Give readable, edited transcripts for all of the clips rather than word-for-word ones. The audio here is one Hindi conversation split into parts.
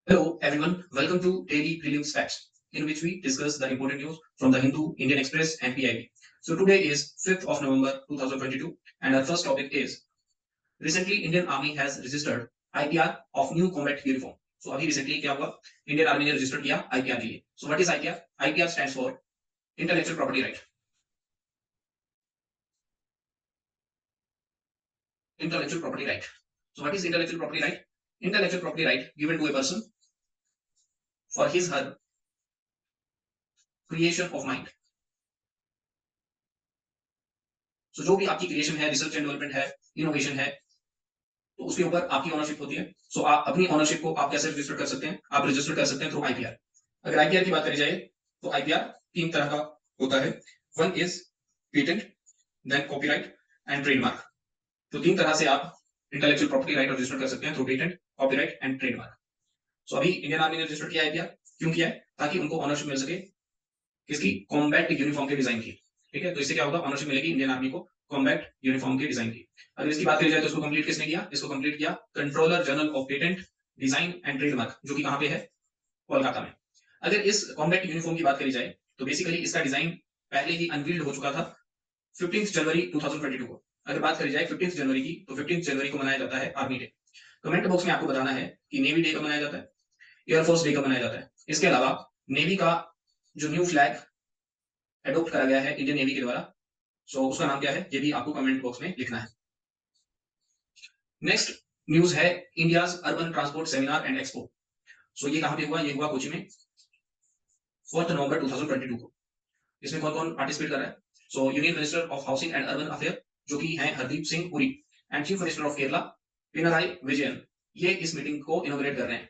Hello everyone, welcome to Daily Prelims Facts, in which we discuss the important news from the Hindu, Indian Express and PIB. So today is 5th of November 2022 and our first topic is recently Indian Army has registered IPR of new combat uniform. So अभी recently क्या हुआ? Indian Army ने register किया IPR के लिए. So what is IPR? IPR stands for Intellectual Property Right. Intellectual Property Right. So what is intellectual property right? Intellectual property right given to a person for his her creation of mind. So जो भी आपकी क्रिएशन है, रिसर्च एंड डेवलपमेंट है, इनोवेशन है, तो उसके ऊपर आपकी ओनरशिप होती है. सो आप अपनी ओनरशिप को आप कैसे रजिस्टर कर सकते हैं? आप रजिस्टर कर सकते हैं थ्रू आईपीआर. अगर आईपीआर की बात करी जाए तो आईपीआर तीन तरह का होता है. One is patent, then copyright and trademark. तो तीन तरह से आप इंटेलेक्चुअल प्रॉपर्टी राइट रजिस्टर कर सकते हैं through patent, copyright and trademark. So अभी इंडियन आर्मी ने रजिस्टर किया आईपीआर. क्यों किया है? ताकि उनको ऑनरशिप मिल सके किसकी? कॉम्बैट यूनिफॉर्म के डिजाइन की. ठीक है, तो इससे क्या होगा? ऑनरशिप मिलेगी इंडियन आर्मी को कॉम्बैट यूनिफॉर्म के डिजाइन की. अगर इसकी बात करी जाए तो इसको कंप्लीट किसने किया? इसको कंप्लीट किया controller general of patent, design and trademark, जो कि कहां पे है? कोलकाता में. अगर इस कॉम्बैट यूनिफॉर्म की बात करी जाए तो बेसिकली इसका डिजाइन पहले ही अनवील्ड हो चुका था 15 जनवरी 2022 को. अगर बात करी जाए 15 जनवरी की, तो 15 जनवरी को मनाया जाता है आर्मी डे. कमेंट बॉक्स में आपको बताना है कि नेवी डे कब मनाया जाता है, एयरफोर्स डे कब मनाया जाता है. इसके अलावा नेवी का जो न्यू फ्लैग एडॉप्ट करा गया है इंडियन नेवी के द्वारा, सो उसका नाम क्या है, ये भी आपको कमेंट बॉक्स में लिखना है. नेक्स्ट न्यूज है India's urban transport seminar and expo. So ये कहां पे हुआ? ये हुआ कोची में 4 नवंबर 2022 को. इसमें कौन कौन पार्टिसिपेट कर रहा है? सो union minister of housing and urban affair जो कि हैं Hardeep Singh Puri and chief minister of Kerala Pinarayi Vijayan, ये इस मीटिंग को इनॉग्रेट कर रहे हैं.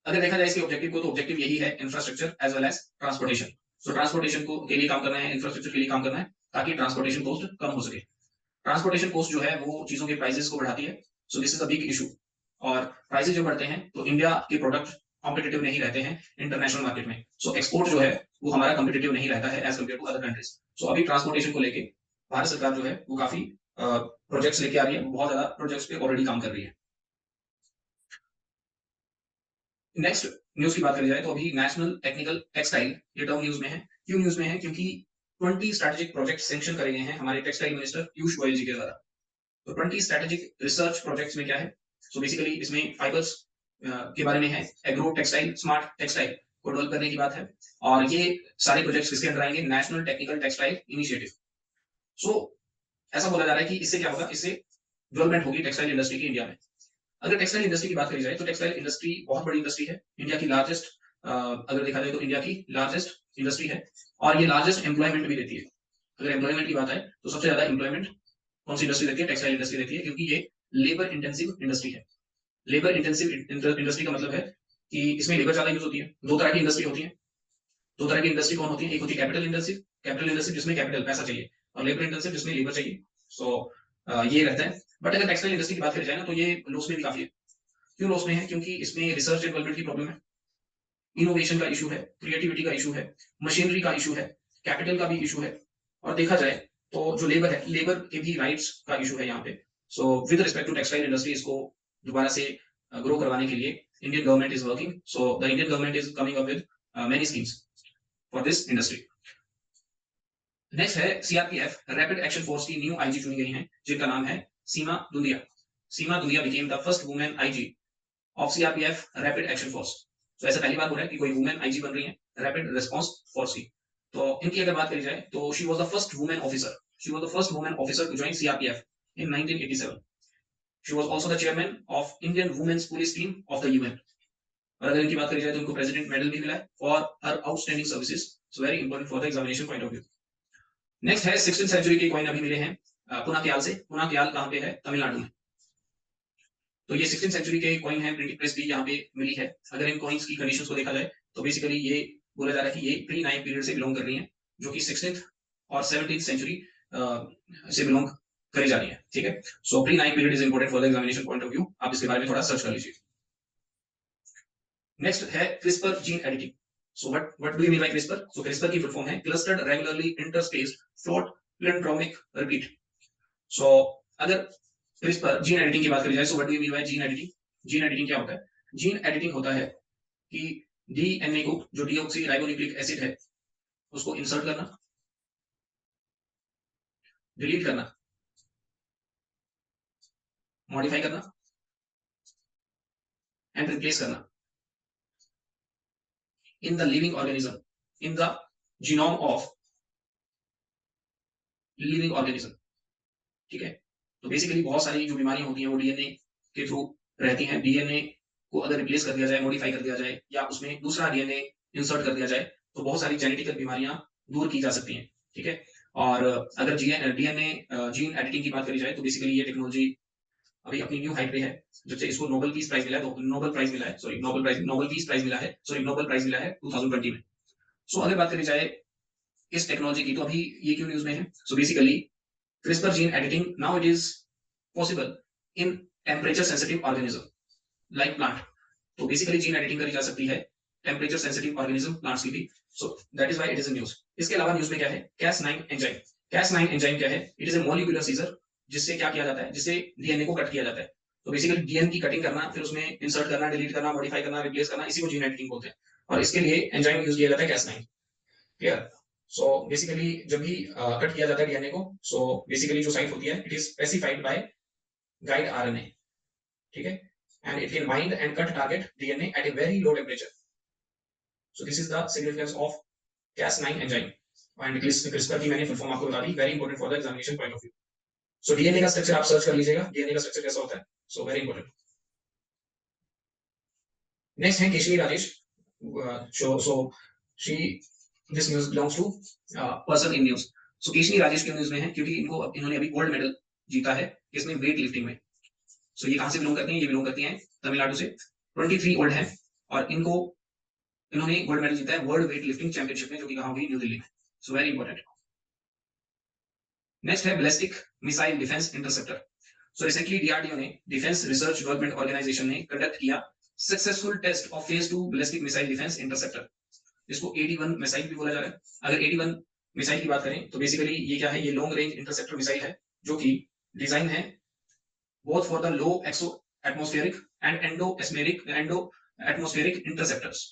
अगर देखा जाए इसके ऑब्जेक्टिव को, तो ऑब्जेक्टिव यही है infrastructure as well as transportation. So transportation को के लिए काम करना है, इंफ्रास्ट्रक्चर के लिए काम करना है, ताकि ट्रांसपोर्टेशन कॉस्ट कम हो सके. ट्रांसपोर्टेशन कॉस्ट जो है वो चीजों के प्राइसेस को बढ़ाती है. सो this is a big issue. और प्राइसेस जो बढ़ते हैं तो इंडिया के प्रोडक्ट कॉम्पिटिटिव नहीं रहते हैं इंटरनेशनल मार्केट में. सो एक्सपोर्ट जो है वो हमारा कॉम्पिटिटिव नहीं रहता है as compare to other countries. So अभी ट्रांसपोर्टेशन को लेके भारत सरकार जो है वो काफी प्रोजेक्ट्स लेके आ रही है, बहुत ज्यादा प्रोजेक्ट्स पे ऑलरेडी काम कर रही है. नेक्स्ट न्यूज की बात करी जाए तो अभी नेशनल टेक्निकल टेक्सटाइल, ये टर्म न्यूज में है. क्यों न्यूज में है? क्योंकि 20 स्ट्रेटेजिक प्रोजेक्ट सैंक्शन करे गए हैं हमारे टेक्सटाइल मिनिस्टर पीयूष गोयल जी के द्वारा. तो 20 स्ट्रेटेजिक रिसर्च प्रोजेक्ट्स में क्या है? सो बेसिकली इसमें फाइबर्स के बारे में है, एग्रो टेक्सटाइल, स्मार्ट टेक्सटाइल को डेवलप करने की बात है. और ये सारे प्रोजेक्ट्स किसके अंदर आएंगे? National technical textile initiative. So ऐसा बोला जा रहा है कि इससे क्या होगा? इससे डेवलपमेंट होगी टेक्सटाइल इंडस्ट्री की इंडिया में. अगर टेक्सटाइल इंडस्ट्री की बात करी जाए तो टेक्सटाइल इंडस्ट्री बहुत बड़ी इंडस्ट्री है, इंडिया की लार्जेस्ट, अगर देखा जाए तो इंडिया की लार्जेस्ट इंडस्ट्री है. और ये लार्जेस्ट एम्प्लॉयमेंट भी देती है. अगर एम्प्लॉयमेंट की बात है तो सबसे ज्यादा एम्प्लॉयमेंट कौन सी इंडस्ट्री देती है? टेक्सटाइल इंडस्ट्री देती है, क्योंकि ये लेबर इंटेंसिव इंडस्ट्री है. लेबर इंटेंसिव इंडस्ट्री का मतलब है कि इसमें लेबर ज्यादा यूज होती है. दो तरह की इंडस्ट्री होती है. दो तरह की इंडस्ट्री कौन होती है? एक होती है कैपिटल इंडस्ट्री, कैपिटल इंडस्ट्री जिसमें कैपिटल पैसा चाहिए, और लेबर इंटेंसिव जिसमें लेबर चाहिए. सो ये रहता है. बट अगर टेक्सटाइल इंडस्ट्री की बात करी जाए ना, तो ये लॉस में भी काफी है. क्यों लॉस में है? क्योंकि इसमें रिसर्च एंड डेवलपमेंट की प्रॉब्लम है, इनोवेशन का इशू है, क्रिएटिविटी का इशू है, मशीनरी का इशू है, कैपिटल का भी इशू है. और देखा जाए तो जो लेबर है, लेबर के भी राइट्स का इशू है यहाँ पे. So with respect to textile industry, इसको दोबारा से ग्रो करवाने के लिए Indian government is working. So the Indian government is coming up with many schemes for this industry. Next है सीआरपीएफ रैपिड एक्शन फोर्स की न्यू आईजी चुनी गई हैं, जिनका नाम है Seema Dhundiya. Seema Dhundiya became the first women IG of CRPF rapid action force. तो ऐसा पहली बार हो रहा है कि कोई वुमेन आईजी बन रही है रैपिड रिस्पांस फोर्स की. तो इनकी अगर बात करी जाए तो she was the first women officer. She was the first women officer to join CRPF in 1987. She was also the chairman of Indian women's police team of the UN. और अगर इनकी बात करी जाए तो इनको प्रेसिडेंट मेडल भी मिला है for her outstanding services. So very important for the examination point of view. Next है 16th सेंचुरी के कॉइन अभी मिले हैं पुना क्याल से. पुना क्याल कहां पे है? तमिलनाडु में. तो ये 16th सेंचुरी के कॉइन है, प्रिंटिंग प्रेस भी यहाँ पे मिली है. अगर इन कॉइन्स की कंडीशंस को देखा जाए तो बेसिकली ये बोला जा रहा है कि ये प्री नाइक पीरियड से बिलोंग कर रही हैं, जो कि 16th और 17th सेंचुरी से बिलोंग करी जा रही है. ठीक है. सो pre Naik period is important for the examination point of view. आप इसके बारे में थोड़ा सर्च कर लीजिए. नेक्स्ट है CRISPR gene editing. So what do you mean by CRISPR? So CRISPR की फुल फॉर्म है clustered regularly interspaced float palindromic repeat. So अगर क्रिस्पर जीन एडिटिंग की बात करी जाए, so what do you mean by gene editing? Gene editing क्या होता है? जीन एडिटिंग होता है कि डीएनए को जो डीऑक्सी राइबोन्यूक्लिक एसिड है उसको इंसर्ट करना, डिलीट करना, मॉडिफाई करना एंड रिप्लेस करना in the living organism, in the genome of living organism. ठीक है, तो बेसिकली बहुत सारी जो बीमारियां होती हैं वो डीएनए के थ्रू रहती हैं। डीएनए को अगर रिप्लेस कर दिया जाए, मॉडिफाई कर दिया जाए या उसमें दूसरा डीएनए इंसर्ट कर दिया जाए तो बहुत सारी जेनेटिकल बीमारियां दूर की जा सकती हैं। ठीक है, और अगर डीएनए जीन एडिटिंग की बात करी जाए तो बेसिकली ये टेक्नोलॉजी अभी अपनी न्यू हाइट पे है। जब से इसको नोबेल पीस प्राइज मिला है, तो नोबेल प्राइज मिला है, सॉरी नोबेल पीस प्राइज मिला है, सॉरी नोबेल प्राइज मिला है 2020 में। सो अगर बात करी जाए इस टेक्नोलॉजी की तो अभी ये क्यों न्यूज में है? So basically CRISPR gene editing now it is possible in temperature sensitive organism like plant। तो बेसिकली जीन एडिटिंग करी जा सकती है टेम्परेचर सेंसिटिव ऑर्गेनिज्म प्लांट्स की भी। So that is why it is in news. इसके अलावा न्यूज में क्या है? Cas9 enzyme. Cas9 एंजाइम क्या है? It is a molecular scissor, जिससे क्या किया जाता है, जिससे डीएनए को कट किया जाता है। तो बेसिकली डीएनए की कटिंग करना, फिर उसमें इंसर्ट करना, डिलीट करना, मॉडिफाई करना, रिप्लेस करना, इसी को जीन एडिटिंग बोलते हैं। और इसके लिए एंजाइम यूज किया जाता है Cas9। क्लियर? सो बेसिकली जब भी कट किया जाता है डीएनए को, सो बेसिकली जो साइट होती है it is specified by guide RNA. ठीक है, and it can bind and cut target DNA at a very low temperature. So this is the significance of Cas9 enzyme. And CRISPR की मैंने फुल फॉर्म आपको बता दी, very important for the examination point of view. So DNA का स्ट्रक्चर आप सर्च कर लीजिएगा, डीएनए का स्ट्रक्चर कैसा होता है। So very important. नेक्स्ट है Keshni Rajesh. So she this news belongs to person in news. So Keshni Rajesh के न्यूज में है क्योंकि इन्होंने अभी गोल्ड मेडल जीता है इसमें वेट लिफ्टिंग में। सो ये कहां से बिलोंग करती हैं? ये बिलोंग करती हैं तमिलनाडु से। 23 ओल्ड है और इन्होंने गोल्ड मेडल जीता है वर्ल्ड वेट लिफ्टिंग चैंपियनशिप में, जो कि कहां हुई? न्यू दिल्ली में। So very important. नेक्स्ट है ballistic missile defence interceptor. So recently DRDO ने, डिफेंस रिसर्च डेवलपमेंट ऑर्गेनाइजेशन ने कंडक्ट किया successful test of phase 2 ballistic missile defence interceptor, जिसको AD-1 मिसाइल भी बोला जा रहा है। अगर AD-1 मिसाइल की बात करें तो बेसिकली ये क्या है? ये लॉन्ग रेंज इंटरसेप्टर मिसाइल है, जो कि डिजाइन है both for the low exo atmospheric and endo atmospheric interceptors।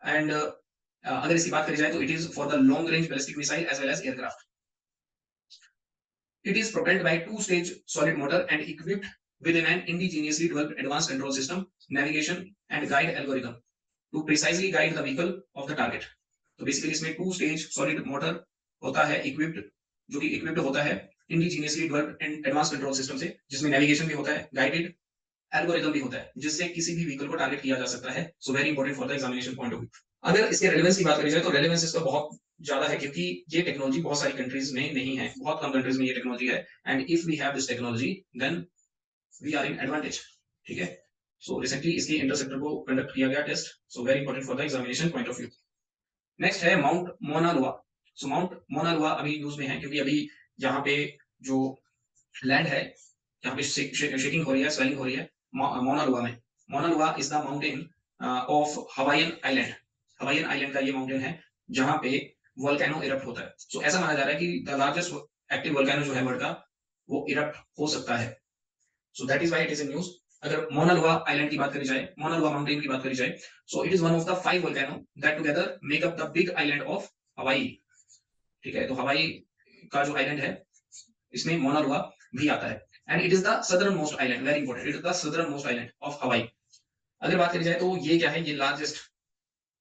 And अगर इसकी बात करी जाए तो it is for the long range ballistic missile as well as aircraft. It is propelled by two stage solid motor and equipped with an indigenously developed advanced control system, navigation and guide algorithm to precisely guide the vehicle of the target। तो बेसिकली इसमें टू स्टेज सॉलिड मोटर होता है इक्विप्ड, जो कि इक्विप्ड होता है indigenously developed and advance control system से, जिसमें नेविगेशन भी होता है, गाइडेड एल्गोरिथम भी होता है, जिससे किसी भी व्हीकल को टारगेट किया जा सकता है। So very important for the examination point of view. अगर इसके रेलेवेंस की बात करी जाए तो रेलेवेंस इसका बहुत ज्यादा है, क्योंकि ये टेक्नोलॉजी बहुत सारी कंट्रीज में नहीं है, बहुत कम कंट्रीज में ये टेक्नोलॉजी है। And if we have this technology then we are in advantage. ठीक है, सो रिसेंटली इसके इंटरसेप्टर को कंडक्ट किया गया test. So very important for the examination point of view. Next है Mount Mauna Loa. So mount Mauna लोआ अभी न्यूज में है क्योंकि अभी यहाँ पे जो लैंड है, यहाँ पे शेकिंग हो रही है, स्वेलिंग हो रही है मोना लोआ में। मोना लोआ is the mountain of Hawaiian island. Hawaiian island का ये माउंटेन है जहाँ पे वोल्केनो इरप्ट होता है। सो ऐसा माना जा रहा है कि द लार्जेस्ट एक्टिव वोल्केनो जो है वर्ल्ड का, वो इरप्ट हो सकता है। So that is why it is in news. अगर मोना लोआ आइलैंड की बात करी जाए, मोना लोआ माउंटेन की बात करी जाए, so it is one of the 5 volcano that together make up the big island of हवाई। ठीक है, तो हवाई का जो आइलैंड है इसमें मोना लोआ भी आता है। And it is the southern most island, very important, it is the southern most island of हवाई। अगर बात करी जाए तो ये क्या है? ये लार्जेस्ट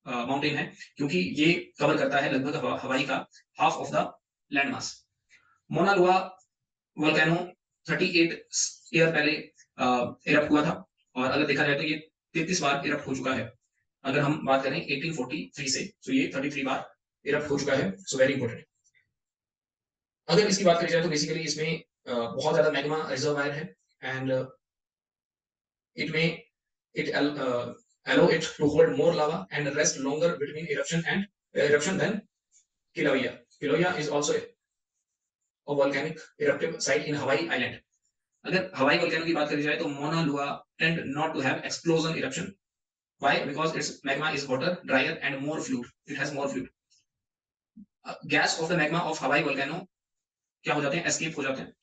माउंटेन है क्योंकि ये कवर करता है लगभग हवाई का half of the land mass. Mona लोआ वोल्केनो 38 ईयर पहले इरप्ट हुआ था, और अगर देखा जाए तो ये 33 बार इरप्ट हो चुका है। अगर हम बात करें 1843 से, तो ये 33 बार इरप्ट हो चुका है। So very important. अगर इसकी बात करी जाए तो बेसिकली इसमें बहुत ज्यादा मैग्मा रिजर्वायर है, एंड इट में it allow it to hold more lava and rest longer between eruption than Kilauea. Kilauea is also a volcanic eruptive site in Hawaii Island। अगर हवाई वोल्केनो की बात करी जाए तो मोना लोआ tend not to have explosion eruption। Why? Because its magma is hotter, drier and more fluid। It has more fluid। Gas of the magma of Hawaii volcano क्या हो जाते हैं? एस्केप हो जाते हैं,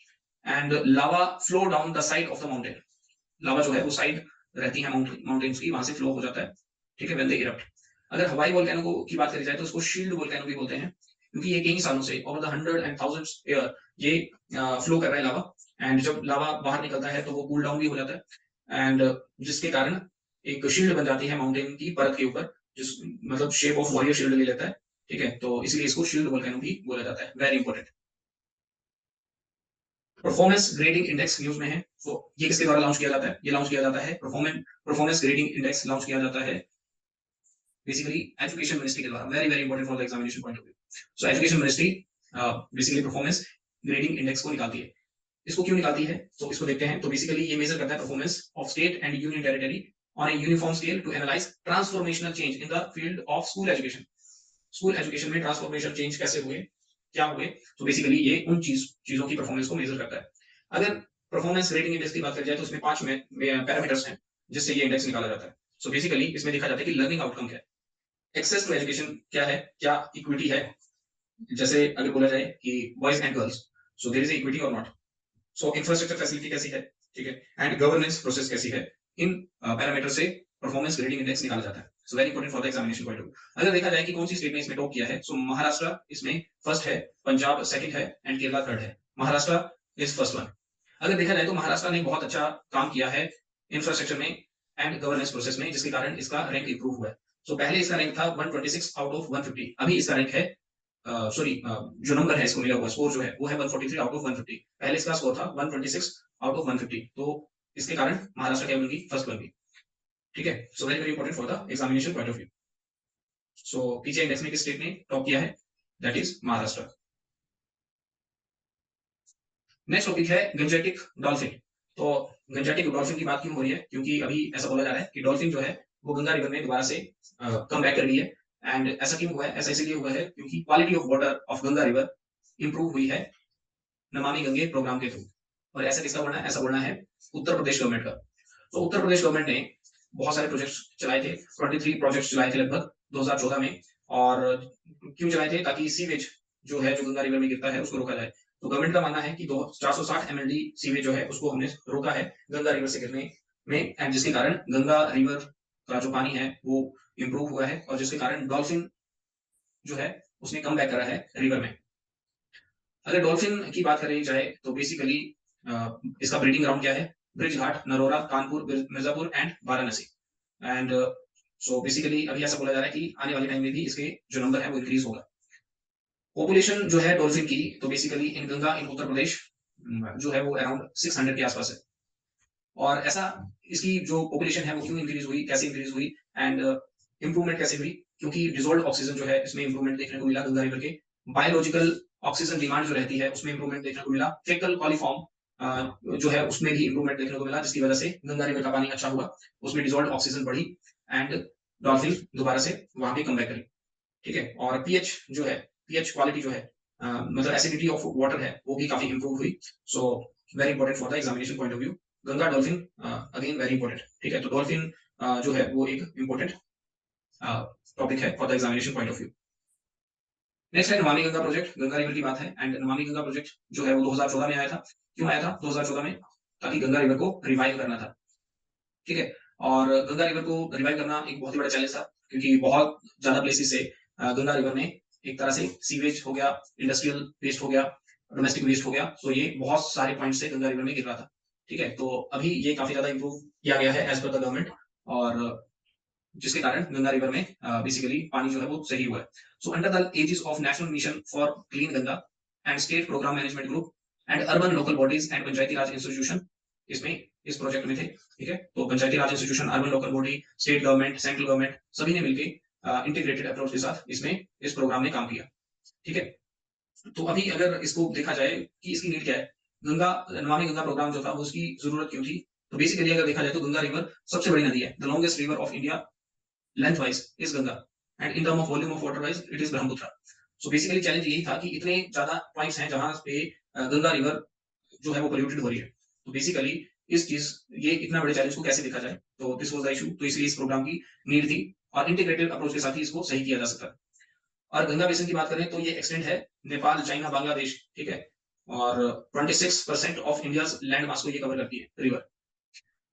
and lava flow down the side of the mountain. Lava जो है वो साइड रहती है माउंटेन्स की, वहां से फ्लो हो जाता है। ठीक है, व्हेन दे इरप्ट। अगर हवाई वोल्केनो की बात करी जाए तो उसको शील्ड वोल्केनो भी बोलते हैं, क्योंकि ये कई सालों से over the hundred and thousands year ये फ्लो कर रहा है लावा, एंड जब लावा बाहर निकलता है तो वो कूल डाउन भी हो जाता है, एंड जिसके कारण एक शील्ड बन जाती है माउंटेन की परत के ऊपर, जिस मतलब शेप ऑफ वॉरियर शील्ड ले लेता है। ठीक है, तो इसलिए इसको शील्ड वोल्केनो भी बोला जाता है। Very important. Performance grading index news में है, तो ये किसके द्वारा लॉन्च किया जाता है? ये लॉन्च किया जाता है परफॉर्मेंस ग्रेडिंग इंडेक्स लॉन्च किया जाता है बेसिकली एजुकेशन मिनिस्ट्री के द्वारा। Very very important for the examination point of view. So education ministry basically performance grading index को निकालती है। इसको क्यों निकालती है, तो इसको देखते हैं। तो बेसिकली ये मेजर करता है performance of state and union territory on a uniform scale to analyse transformational change in the field of school education. School education में ट्रांसफॉर्मेशनल चेंज कैसे हुए, क्या हुए, तो बेसिकली ये उन चीजों की परफॉर्मेंस को मेजर करता है। अगर परफॉर्मेंस रेटिंग इंडेक्स की बात करी जाए तो इसमें 5 पैरामीटर्स हैं जिससे ये इंडेक्स निकाला जाता है। सो बेसिकली इसमें देखा जाता है कि लर्निंग आउटकम क्या है, एक्सेस टू एजुकेशन क्या है, क्या इक्विटी है, जैसे अगर बोला जाए कि boys and girls, so there is equity और नॉट। सो इंफ्रास्ट्रक्चर फैसिलिटी कैसी है, ठीक है, एंड गवर्नेंस प्रोसेस कैसी है, इन पैरामीटर से परफॉर्मेंस ग्रेडिंग इंडेक्स निकाला जाता है। So very important for the examination point of view. अगर देखा जाए कि कौन सी स्टेट ने इसमें टॉप किया है, सो महाराष्ट्र इसमें फर्स्ट है, पंजाब सेकंड है, एंड केरला थर्ड है। Maharashtra is first one. अगर देखा जाए तो महाराष्ट्र ने बहुत अच्छा काम किया है इंफ्रास्ट्रक्चर में एंड गवर्नेंस प्रोसेस में, जिसके कारण इसका रैंक इंप्रूव हुआ है। सो पहले इसका रैंक था 126 आउट ऑफ 150, अभी इसका रैंक है सॉरी जो नंबर है इसको मिला हुआ स्कोर जो है वो है 143 आउट ऑफ 150। पहले इसका स्कोर था 126 आउट ऑफ 150, तो इसके कारण महाराष्ट्र क्या बन गई, फर्स्ट बन गई। ठीक है, so very very important for the examination point of view. So पीछे इंडेक्स में किस स्टेट ने टॉप किया है, that is Maharashtra. Next topic है गंजेटिक डॉल्फिन। तो गंजेटिक डॉल्फिन की बात क्यों हो रही है, क्योंकि अभी ऐसा बोला जा रहा है कि डॉल्फिन जो है वो गंगा रिवर में दोबारा से कम बैक कर रही है। एंड ऐसा क्यों हुआ है, ऐसा इसलिए हुआ है क्योंकि quality of water of Ganga river improve हुई है नमामि गंगे प्रोग्राम के थ्रू। और ऐसा किसका बोलना है, ऐसा बोलना है उत्तर प्रदेश गवर्नमेंट का। तो उत्तर प्रदेश गवर्नमेंट ने बहुत सारे प्रोजेक्ट्स चलाए थे, 23 प्रोजेक्ट्स चलाए थे लगभग 2014 में। और क्यों चलाए थे, ताकि सीवेज जो है जो गंगा रिवर में गिरता है उसको रोका जाए। तो गवर्नमेंट का मानना है कि 460 एमएलडी सीवेज जो है उसको हमने रोका है गंगा रिवर से गिरने में, एंड जिसके कारण गंगा रिवर का जो पानी है वो इंप्रूव हुआ है, और जिसके कारण डॉल्फिन जो है उसने कम बैक करा है रिवर में। अगर डॉल्फिन की बात करी जाए तो बेसिकली इसका ब्रीडिंग ग्राउंड क्या है, bridge Ghat, Narora, Kanpur, Mirzapur and Varanasi. And so basically अभी ऐसा बोला जा रहा है कि आने वाले टाइम में भी इसके जो नंबर है वो इंक्रीज होगा। पॉपुलेशन जो है डॉल्फिन की, तो बेसिकली इन गंगा इन उत्तर प्रदेश जो है वो अराउंड 600 के आसपास है। और ऐसा इसकी जो पॉपुलेशन है वो क्यों इंक्रीज हुई, कैसे इंक्रीज हुई, एंड इंप्रूवमेंट कैसे हुई, क्योंकि डिसॉल्व्ड ऑक्सीजन जो है इसमें इंप्रूवमेंट देखने को मिला गंगा रिवर के। बायोलॉजिकल ऑक्सीजन डिमांड जो रहती है उसमें इंप्रूवमेंट देखने को मिला। फेकल कॉलीफॉर्म जो है उसमें भी इंप्रूवमेंट देखने को मिला, जिसकी वजह से गंगा रिवर का पानी अच्छा हुआ, उसमें डिसॉल्व्ड ऑक्सीजन बढ़ी, एंड डॉल्फिन दोबारा से वहां पे कम बैक करी। ठीक है, और पीएच जो है, पीएच क्वालिटी जो है मतलब एसिडिटी ऑफ वाटर है वो भी काफी इंप्रूव हुई। सो very important for the examination point of view. Ganga dolphin again very important. ठीक है, तो डॉल्फिन जो है वो एक इंपॉर्टेंट टॉपिक है for the examination point of view. Next है नमामि गंगा प्रोजेक्ट। गंगा रिवर की बात है, एंड नमामि गंगा प्रोजेक्ट जो है वो 2014 में आया था। क्यों आया था 2014 में, ताकि गंगा रिवर को रिवाइव करना था। ठीक है, और गंगा रिवर को रिवाइव करना एक बहुत ही बड़ा चैलेंज था, क्योंकि बहुत ज्यादा प्लेसेस से गंगा रिवर में एक तरह से सीवेज हो गया, इंडस्ट्रियल वेस्ट हो गया, डोमेस्टिक वेस्ट हो गया, तो ये बहुत सारे पॉइंट से गंगा रिवर में गिर रहा था। ठीक है, तो अभी ये काफी ज्यादा इंप्रूव किया गया है एज पर द गवर्नमेंट, और जिसके कारण गंगा रिवर में बेसिकली पानी जो है वो सही हुआ है। So under the aegis of national mission for clean Ganga and state program management group and urban local bodies and Panchayati Raj institution इसमें इस प्रोजेक्ट में थे। ठीक है, तो Panchayati Raj institution, urban local body, state government, central government सभी ने मिलकर इंटीग्रेटेड अप्रोच के साथ इसमें इस प्रोग्राम में काम किया। ठीक है, तो अभी अगर इसको देखा जाए कि इसकी नीड क्या है, गंगा नमामि गंगा प्रोग्राम जो था वो उसकी जरूरत क्यों थी, तो बेसिकली अगर देखा जाए तो गंगा रिवर सबसे बड़ी नदी है, the longest river of India length wise is Ganga, and in term of volume of water wise it is Brahmaputra. So basically challenge यही था कि इतने ज्यादा पॉइंट्स हैं जहां पे गंगा रिवर जो है वो पोल्यूटेड हो रही है। तो बेसिकली इस चीज ये इतना बड़े चैलेंज को कैसे देखा जाए, तो दिस वाज द इशू। तो इसलिए इस प्रोग्राम की नीड थी, और इंटीग्रेटेड अप्रोच के साथ ही इसको सही किया जा सकता है। और गंगा बेसिन की बात करें तो ये एक्सटेंड है नेपाल, चाइना, बांग्लादेश। ठीक है, और 26% ऑफ इंडियाज लैंड मास को ये कवर करती है river.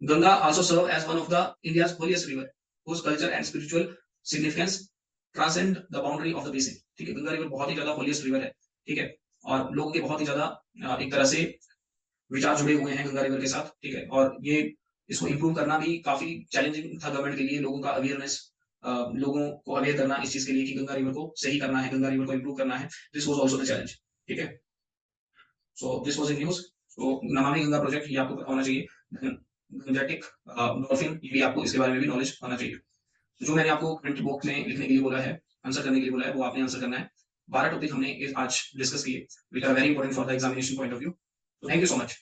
Ganga also serve as one of the India's holiest river. whose culture and spiritual significance transcend the boundary of the basin। ठीक है, गंगा रिवर बहुत ही ज्यादा होलीस्ट रिवर है, ठीक है, और लोगों के बहुत ही ज्यादा एक तरह से विचार जुड़े हुए हैं गंगा रिवर के साथ, ठीक है, और ये इसको इम्प्रूव करना भी काफी चैलेंजिंग था गवर्नमेंट के लिए, लोगों का अवेयरनेस, लोगों को अवेयर करना इस चीज के लिए कि गंगा रिवर को सही करना है, गंगा रिवर को इम्प्रूव करना है। This was also the challenge, ठीक है। So this was in news. तो नमामि गंगा प्रोजेक्ट ये आपको पता होना चाहिए। गंजेटिक डॉल्फिन ये भी आपको इसके बारे में भी नॉलेज होना चाहिए। तो जो मैंने आपको कमेंट बॉक्स में लिखने के लिए बोला है, आंसर करने के लिए बोला है, वो आपने आंसर करना है। 12 टॉपिक हमने आज डिस्कस किए, which are very important for the examination point of view. तो थैंक यू सो मच।